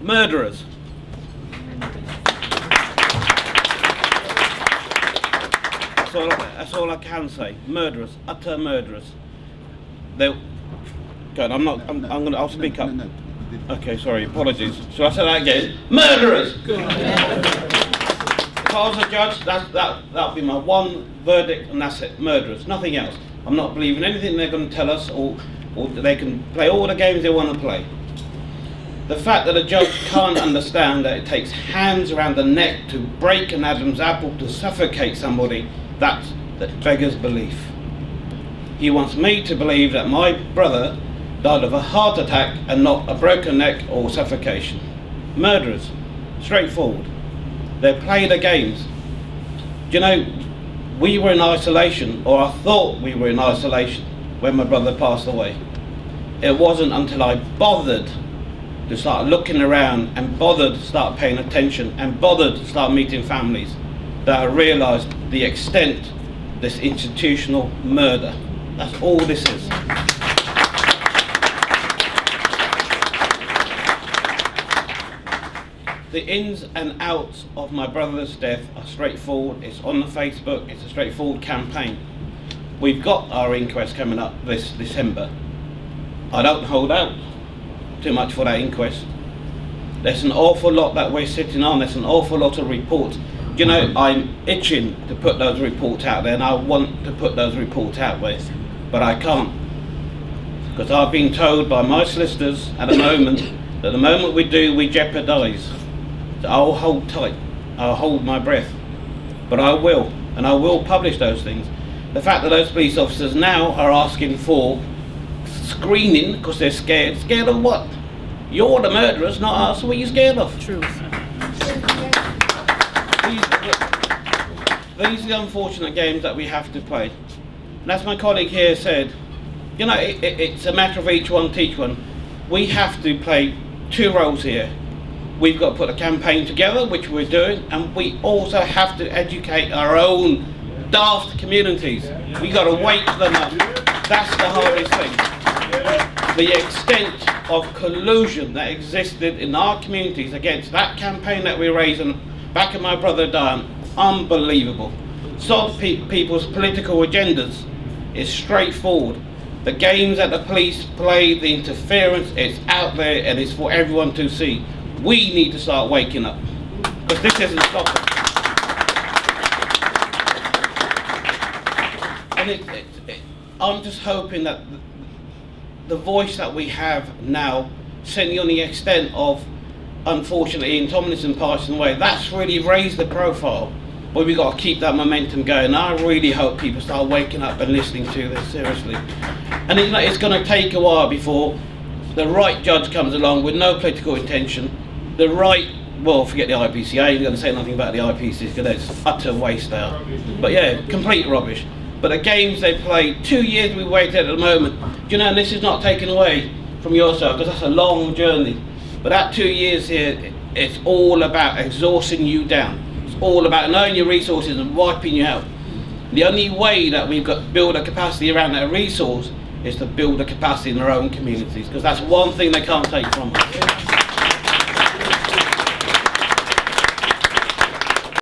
Murderers. That's all I can say. Murderers, utter murderers. They'll. Go on, I'll speak up. No. Okay, sorry, apologies. Shall I say that again? Murderers! If I was a judge, that'll be my one verdict, and that's it. Murderers, nothing else. I'm not believing anything they're going to tell us, or they can play all the games they want to play. The fact that a judge can't understand that it takes hands around the neck to break an Adam's apple to suffocate somebody, that beggars belief. He wants me to believe that my brother died of a heart attack and not a broken neck or suffocation. Murderers, straightforward. They play the games. Do you know, we were in isolation, or I thought we were in isolation when my brother passed away. It wasn't until I bothered to start looking around and bothered to start paying attention and bothered to start meeting families that I realised the extent of this institutional murder. That's all this is. The ins and outs of my brother's death are straightforward. It's on the Facebook. It's a straightforward campaign. We've got our inquest coming up this December. I don't hold out too much for that inquest. There's an awful lot that we're sitting on. There's an awful lot of reports. You know, I'm itching to put those reports out there, and I want to put those reports out there, but I can't, because I've been told by my solicitors at the moment that the moment we do, we jeopardise. So I'll hold tight. I'll hold my breath, but I will, and I will publish those things. The fact that those police officers now are asking for screening because they're scared. Scared of what? You're the murderers, not us. What are you scared of? Truth. These are the unfortunate games that we have to play. And as my colleague here said, you know, it's a matter of each one teach one. We have to play two roles here. We've got to put a campaign together, which we're doing, and we also have to educate our own daft communities. We've got to wake them up. That's the hardest thing. The extent of collusion that existed in our communities against that campaign that we raised on the back of my brother dying, unbelievable. Solve people's political agendas is straightforward. The games that the police play, the interference, it's out there and it's for everyone to see. We need to start waking up, because this isn't stopping. And I'm just hoping that the voice that we have now, certainly on the extent of, unfortunately, Ian Tomlinson passing away, that's really raised the profile. But we've got to keep that momentum going. I really hope people start waking up and listening to this seriously. And it's going to take a while before the right judge comes along with no political intention. The right, well, forget the IPCA, you're going to say nothing about the IPCA because it's utter waste there. But yeah, complete rubbish. But the games they play, 2 years we waited at the moment. Do you know, and this is not taken away from your side because that's a long journey. But that 2 years here, it's all about exhausting you down. It's all about knowing your resources and wiping you out. The only way that we've got to build a capacity around that resource is to build a capacity in our own communities, because that's one thing they can't take from us.